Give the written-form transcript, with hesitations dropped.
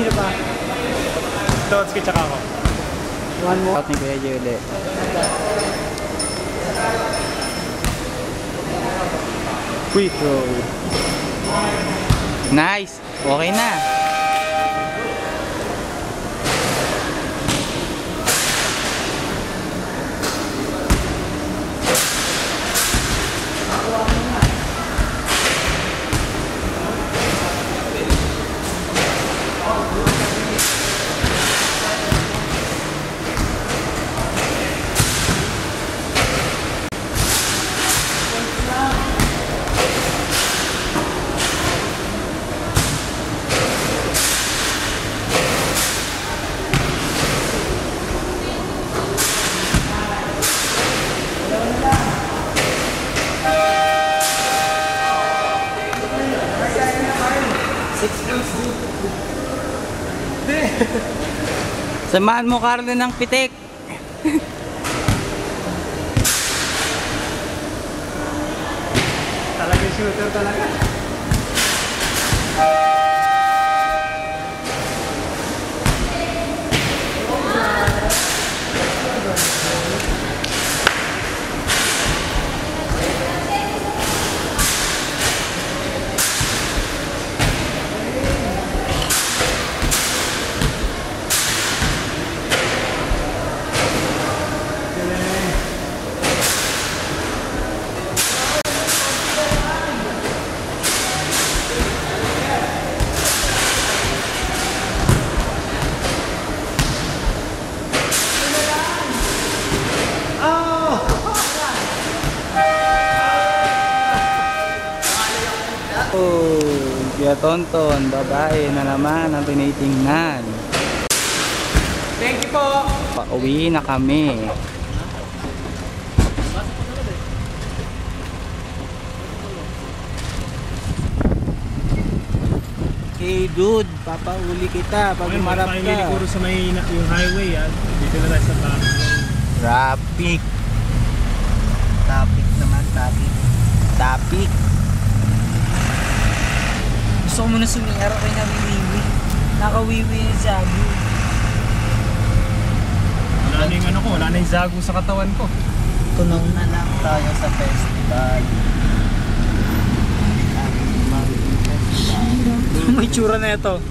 Sino pa? Totski tsaka ako. One more. Out ni Kuya Julie. Quick. Nice! Okay na. Samahan mo, Carlo, ng pitik. Talaga shooter talaga. Oh, Kuya Tonton, babae na naman ang tinitingnan. Thank you po. Pauwi na kami. Hey dude, papauli kita pag umarap ka. Puro sa may yung highway. Dito na tayo sa back. Traffic. Topic naman, topic. Traffic. Gusto ko muna sumiyara kay nawiwiwi. Nakawiwi yung Zagu. Wala na yung ano ko, wala na yung zago sa katawan ko. Tunaw na lang tayo sa festival. May tsura na ito.